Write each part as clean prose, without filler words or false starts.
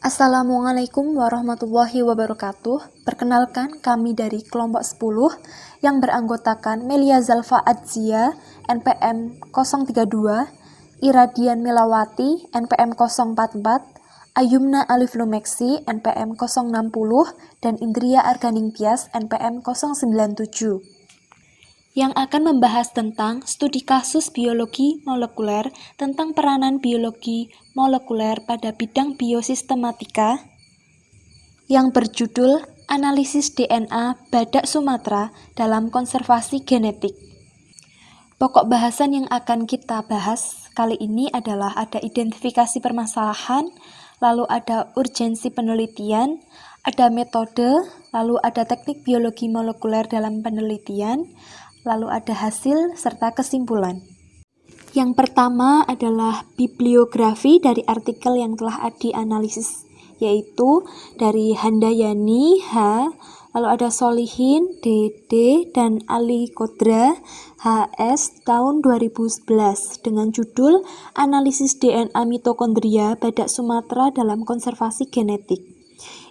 Assalamualaikum warahmatullahi wabarakatuh. Perkenalkan, kami dari kelompok 10 yang beranggotakan Melia Zalfa Adzia, NPM 032, Iradian Melawati, NPM 044, Ayumna Alif Lumeksi, NPM 060, dan Indria Arganing Tias, NPM 097. Yang akan membahas tentang studi kasus biologi molekuler tentang peranan biologi molekuler pada bidang biosistematika yang berjudul Analisis DNA Badak Sumatera dalam Konservasi Genetik. Pokok bahasan yang akan kita bahas kali ini adalah ada identifikasi permasalahan, lalu ada urgensi penelitian, ada metode, lalu ada teknik biologi molekuler dalam penelitian, lalu ada hasil serta kesimpulan. Yang pertama adalah bibliografi dari artikel yang telah dianalisis, yaitu dari Handayani H, lalu ada Solihin DD dan Ali Kodra HS tahun 2011 dengan judul Analisis DNA Mitokondria Badak Sumatera dalam Konservasi Genetik.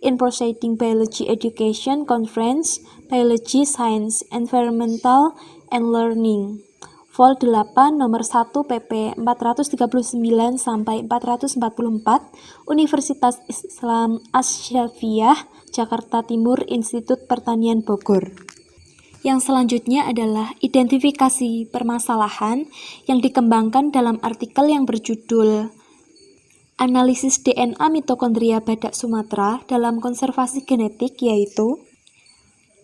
In Proceeding Biology Education Conference, Biology Science, Environmental and Learning, Vol 8 nomor 1 pp 439 sampai 444, Universitas Islam Asy-Syafiyah, Jakarta Timur, Institut Pertanian Bogor. Yang selanjutnya adalah identifikasi permasalahan yang dikembangkan dalam artikel yang berjudul Analisis DNA Mitokondria Badak Sumatera dalam Konservasi Genetik, yaitu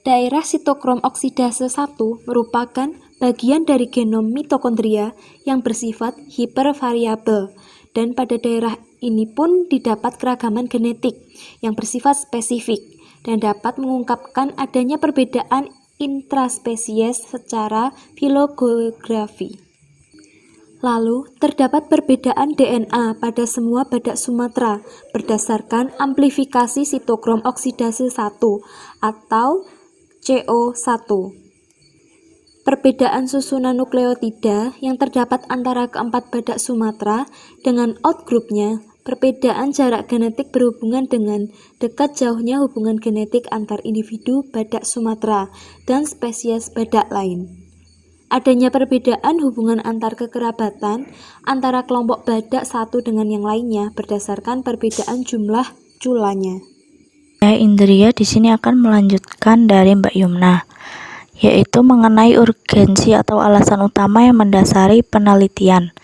daerah sitokrom oksidase 1 merupakan bagian dari genom mitokondria yang bersifat hipervariabel, dan pada daerah ini pun didapat keragaman genetik yang bersifat spesifik dan dapat mengungkapkan adanya perbedaan intraspesies secara filogeografi. Lalu, terdapat perbedaan DNA pada semua badak Sumatera berdasarkan amplifikasi sitokrom oksidase 1 atau CO1. Perbedaan susunan nukleotida yang terdapat antara keempat badak Sumatera dengan outgroupnya, perbedaan jarak genetik berhubungan dengan dekat jauhnya hubungan genetik antar individu badak Sumatera dan spesies badak lain. Adanya perbedaan hubungan antar kekerabatan antara kelompok badak satu dengan yang lainnya berdasarkan perbedaan jumlah culanya. Indria di sini akan melanjutkan dari Mbak Yumna, yaitu mengenai urgensi atau alasan utama yang mendasari penelitian.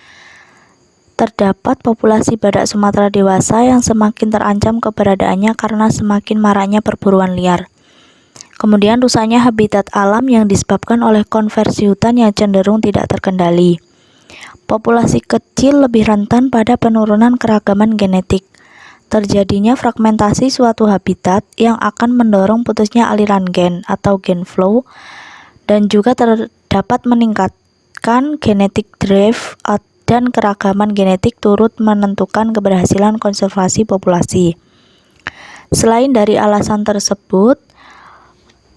Terdapat populasi badak Sumatera dewasa yang semakin terancam keberadaannya karena semakin maraknya perburuan liar. Kemudian rusaknya habitat alam yang disebabkan oleh konversi hutan yang cenderung tidak terkendali. Populasi kecil lebih rentan pada penurunan keragaman genetik. Terjadinya fragmentasi suatu habitat yang akan mendorong putusnya aliran gen atau gen flow, dan juga terdapat meningkatkan genetic drift dan keragaman genetik turut menentukan keberhasilan konservasi populasi. Selain dari alasan tersebut,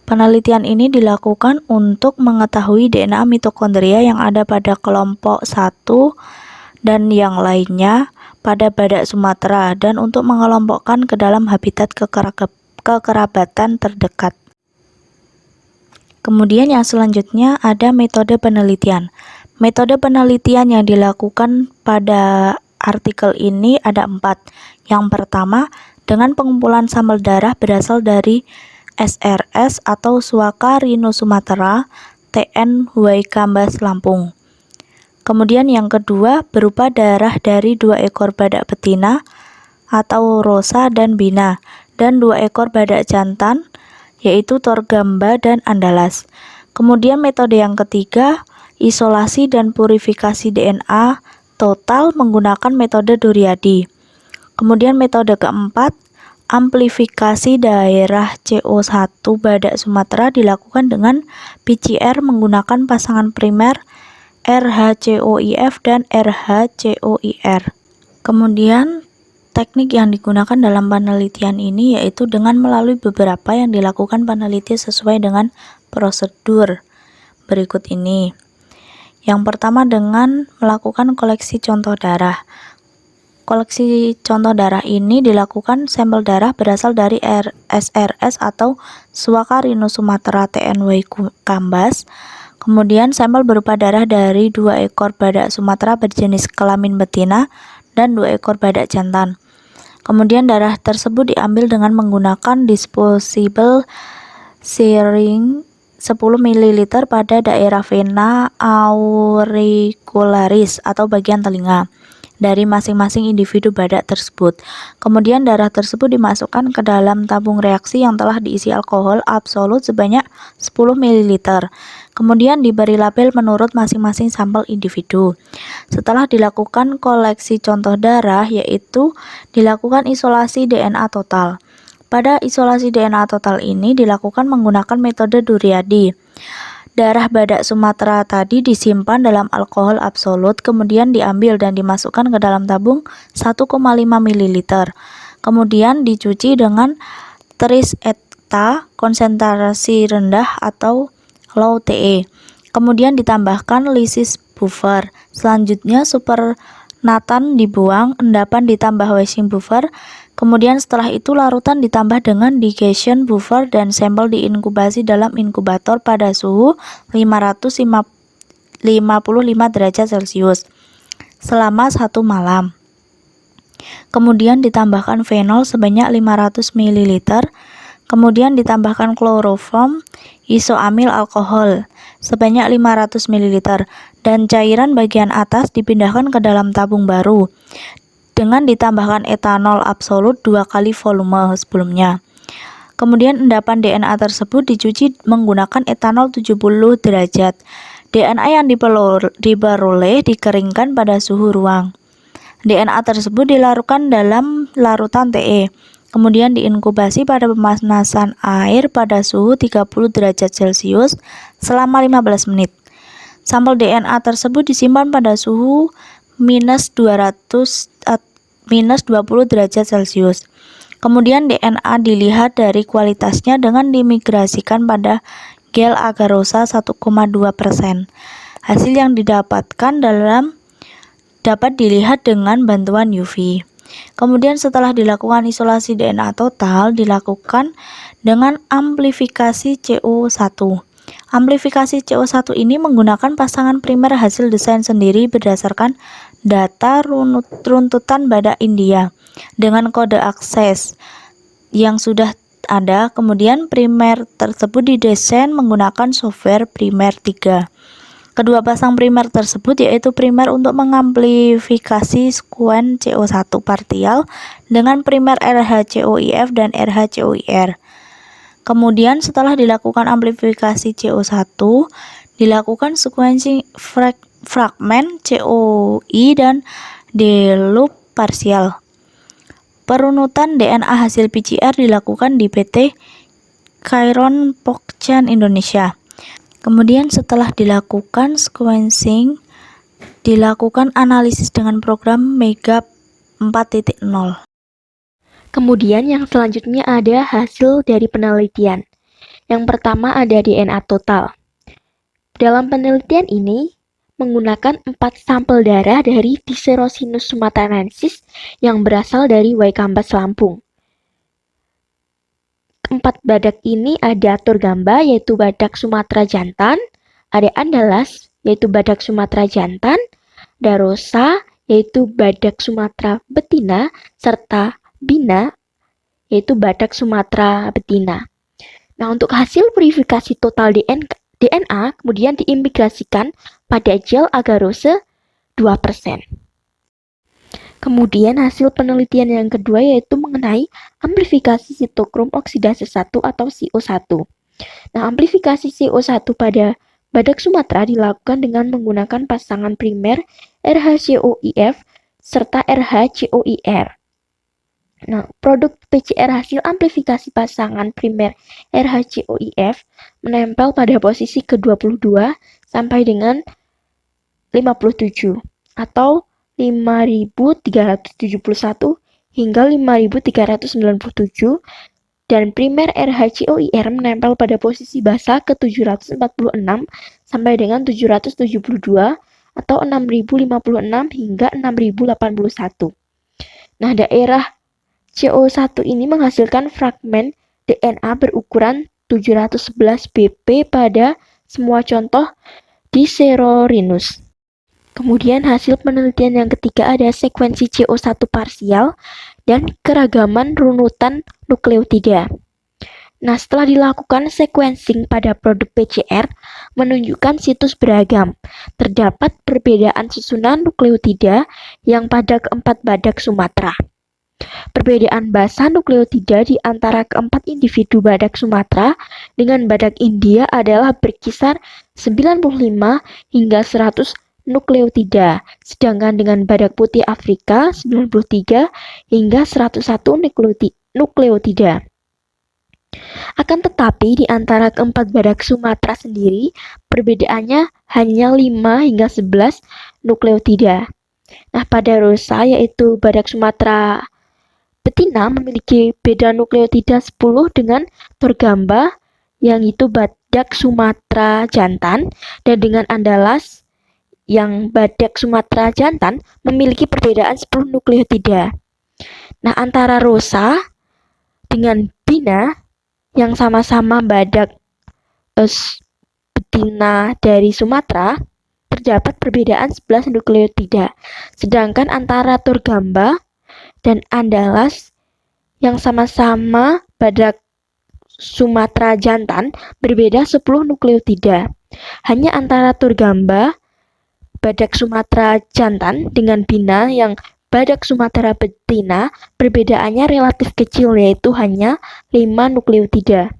penelitian ini dilakukan untuk mengetahui DNA mitokondria yang ada pada kelompok 1 dan yang lainnya pada badak Sumatera dan untuk mengelompokkan ke dalam habitat kekerabatan terdekat. Kemudian yang selanjutnya ada metode penelitian. Metode penelitian yang dilakukan pada artikel ini ada 4. Yang pertama, dengan pengumpulan sampel darah berasal dari SRS atau Suaka Rhino Sumatera, TN Huaikambas Lampung. Kemudian yang kedua berupa darah dari 2 ekor badak betina atau Rosa dan Bina dan 2 ekor badak jantan yaitu Torgamba dan Andalas. Kemudian metode yang ketiga isolasi dan purifikasi DNA total menggunakan metode Duriadi. Kemudian metode keempat amplifikasi daerah CO1 badak Sumatera dilakukan dengan PCR menggunakan pasangan primer RHCOIF dan RHCOIR. Kemudian teknik yang digunakan dalam penelitian ini yaitu dengan melalui beberapa yang dilakukan peneliti sesuai dengan prosedur berikut ini. Yang pertama dengan melakukan koleksi contoh darah. koleksi contoh darah ini dilakukan sampel darah berasal dari SRS atau Suaka Rhino Sumatera TNW Kambas. Kemudian sampel berupa darah dari 2 ekor badak Sumatera berjenis kelamin betina dan 2 ekor badak jantan. Kemudian darah tersebut diambil dengan menggunakan disposable syringe 10 ml pada daerah vena auricularis atau bagian telinga dari masing-masing individu badak tersebut. Kemudian darah tersebut dimasukkan ke dalam tabung reaksi yang telah diisi alkohol absolut sebanyak 10 ml. Kemudian diberi label menurut masing-masing sampel individu. Setelah dilakukan koleksi contoh darah, yaitu dilakukan isolasi DNA total. Pada isolasi DNA total ini dilakukan menggunakan metode Duriadi. Darah badak Sumatera tadi disimpan dalam alkohol absolut, kemudian diambil dan dimasukkan ke dalam tabung 1,5 ml. Kemudian dicuci dengan tris eta konsentrasi rendah atau low TE. Kemudian ditambahkan lysis buffer. Selanjutnya supernatan dibuang, endapan ditambah washing buffer. Kemudian setelah itu larutan ditambah dengan digestion buffer dan sampel diinkubasi dalam inkubator pada suhu 555 derajat Celcius selama 1 malam. Kemudian ditambahkan fenol sebanyak 500 ml. Kemudian ditambahkan kloroform isoamil alkohol sebanyak 500 ml dan cairan bagian atas dipindahkan ke dalam tabung baru dengan ditambahkan etanol absolut 2 kali volume sebelumnya. Kemudian endapan DNA tersebut dicuci menggunakan etanol 70 derajat. DNA yang diperoleh dikeringkan pada suhu ruang. DNA tersebut dilarutkan dalam larutan TE. Kemudian diinkubasi pada pemanasan air pada suhu 30 derajat Celcius selama 15 menit. Sampel DNA tersebut disimpan pada suhu minus 20 derajat Celcius. Kemudian DNA dilihat dari kualitasnya dengan dimigrasikan pada gel agarosa 1,2%. Hasil yang didapatkan dapat dilihat dengan bantuan UV. Kemudian setelah dilakukan isolasi DNA total dilakukan dengan amplifikasi CO1. Amplifikasi CO1 ini menggunakan pasangan primer hasil desain sendiri berdasarkan data runtutan badak India dengan kode akses yang sudah ada. Kemudian primer tersebut didesain menggunakan software Primer 3. Kedua pasang primer tersebut yaitu primer untuk mengamplifikasi sekuen CO1 partial dengan primer RHCOIF dan RHCOIR. Kemudian setelah dilakukan amplifikasi CO1, dilakukan sequencing fragmen COI dan deloop parsial. Perunutan DNA hasil PCR dilakukan di PT Chiron Pokchan Indonesia. Kemudian setelah dilakukan sequencing, dilakukan analisis dengan program Mega 4.0. Kemudian yang selanjutnya ada hasil dari penelitian. Yang pertama ada DNA total. Dalam penelitian ini menggunakan 4 sampel darah dari Dicerosinus sumatranensis yang berasal dari Waikambas Lampung. 4 badak ini ada Turgamba yaitu badak Sumatera jantan, ada Andalas yaitu badak Sumatera jantan, Darosa yaitu badak Sumatera betina, serta Bina yaitu badak Sumatera betina. Nah, untuk hasil purifikasi total DNA kemudian diimigrasikan pada gel agarose 2%. Kemudian hasil penelitian yang kedua yaitu mengenai amplifikasi sitokrom oksidase 1 atau CO1. Nah, amplifikasi CO1 pada badak Sumatera dilakukan dengan menggunakan pasangan primer RHCOIF serta RHCOIR. Nah, produk PCR hasil amplifikasi pasangan primer RHCOIF menempel pada posisi ke-22 sampai dengan 57 atau 5.371 hingga 5.397 dan primer RHCOIR menempel pada posisi basal ke-746 sampai dengan 772 atau 6.056 hingga 6.081. Nah, daerah CO1 ini menghasilkan fragmen DNA berukuran 711 BP pada semua contoh di Serorinus. Kemudian hasil penelitian yang ketiga ada sekuensi CO1 parsial dan keragaman runutan nukleotida. Nah, setelah dilakukan sequencing pada produk PCR, menunjukkan situs beragam. Terdapat perbedaan susunan nukleotida yang pada keempat badak Sumatera. Perbedaan basa nukleotida di antara keempat individu badak Sumatera dengan badak India adalah berkisar 95 hingga 100 nukleotida, sedangkan dengan badak putih Afrika 93 hingga 101 nukleotida. Akan tetapi, di antara keempat badak Sumatera sendiri, perbedaannya hanya 5 hingga 11 nukleotida. Nah, pada rusa, yaitu badak Sumatera betina, memiliki beda nukleotida 10 dengan torgamba, yang itu badak Sumatera jantan, dan dengan andalas, yang badak Sumatera jantan, memiliki perbedaan 10 nukleotida. Nah, antara rusa dengan bina, yang sama-sama badak betina dari Sumatera, terdapat perbedaan 11 nukleotida. Sedangkan antara torgamba dan andalas yang sama-sama badak Sumatera jantan berbeda 10 nukleotida. Hanya antara torgamba badak Sumatera jantan dengan bina yang badak Sumatera betina perbedaannya relatif kecil, yaitu hanya 5 nukleotida.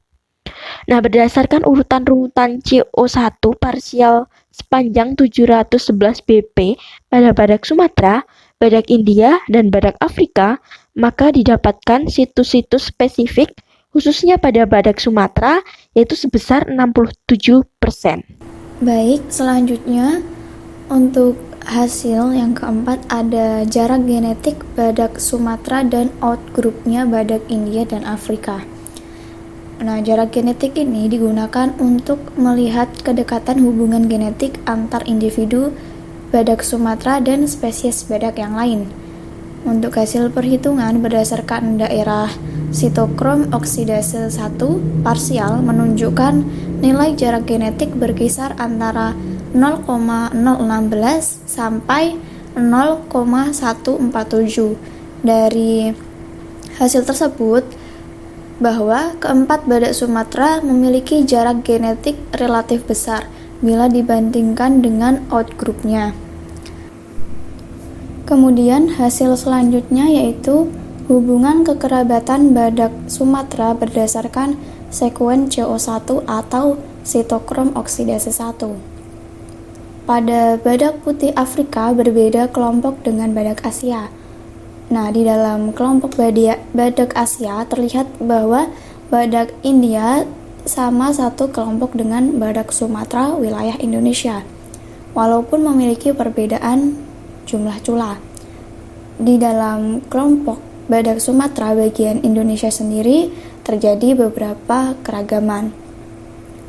Nah, berdasarkan urutan-runutan CO1 parsial sepanjang 711 BP pada badak Sumatera, badak India, dan badak Afrika, maka didapatkan situs-situs spesifik khususnya pada badak Sumatera, yaitu sebesar 67%. Baik, selanjutnya untuk hasil yang keempat ada jarak genetik badak Sumatera dan outgroupnya badak India dan Afrika. Nah, jarak genetik ini digunakan untuk melihat kedekatan hubungan genetik antar individu badak Sumatera dan spesies badak yang lain. Untuk hasil perhitungan berdasarkan daerah sitokrom oksidase 1 parsial menunjukkan nilai jarak genetik berkisar antara 0,016 sampai 0,147. Dari hasil tersebut bahwa keempat badak Sumatera memiliki jarak genetik relatif besar bila dibandingkan dengan outgroupnya. Kemudian hasil selanjutnya yaitu hubungan kekerabatan badak Sumatera berdasarkan sekuen CO1 atau sitokrom oksidase 1. Pada badak putih Afrika berbeda kelompok dengan badak Asia. Nah, di dalam kelompok badak Asia terlihat bahwa badak India sama satu kelompok dengan badak Sumatera wilayah Indonesia, walaupun memiliki perbedaan jumlah cula. Di dalam kelompok badak Sumatera bagian Indonesia sendiri terjadi beberapa keragaman.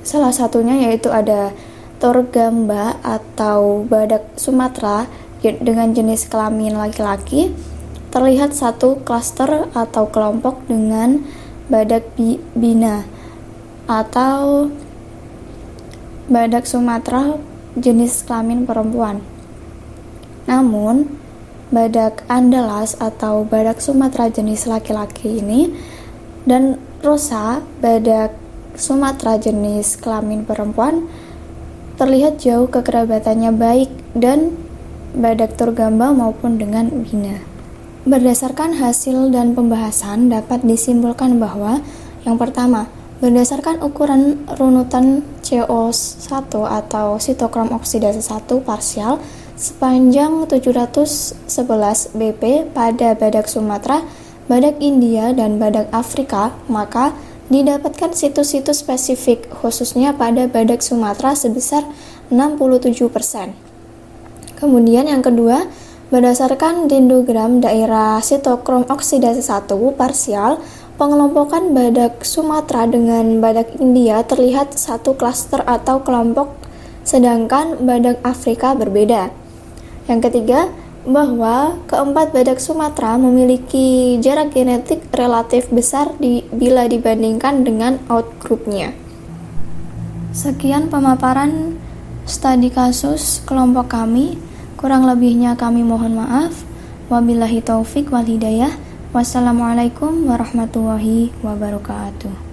Salah satunya yaitu ada torgamba atau badak Sumatera dengan jenis kelamin laki-laki, terlihat satu klaster atau kelompok dengan badak bina atau badak Sumatera jenis kelamin perempuan. Namun, badak andalas atau badak Sumatera jenis laki-laki ini dan rusa badak Sumatera jenis kelamin perempuan terlihat jauh kekerabatannya baik dan badak torgamba maupun dengan bina. Berdasarkan hasil dan pembahasan dapat disimpulkan bahwa yang pertama, berdasarkan ukuran runutan CO1 atau sitokrom oksidase 1 parsial sepanjang 711 BP pada badak Sumatera, badak India, dan badak Afrika, maka didapatkan situs-situs spesifik khususnya pada badak Sumatera sebesar 67%. Kemudian yang kedua, berdasarkan dendrogram daerah sitokrom oksidase 1 parsial, pengelompokan badak Sumatera dengan badak India terlihat satu klaster atau kelompok, sedangkan badak Afrika berbeda. Yang ketiga, bahwa keempat badak Sumatera memiliki jarak genetik relatif besar bila dibandingkan dengan outgroup-nya. Sekian pemaparan studi kasus kelompok kami. Kurang lebihnya kami mohon maaf. Wabillahi taufik wal hidayah. Wassalamualaikum warahmatullahi wabarakatuh.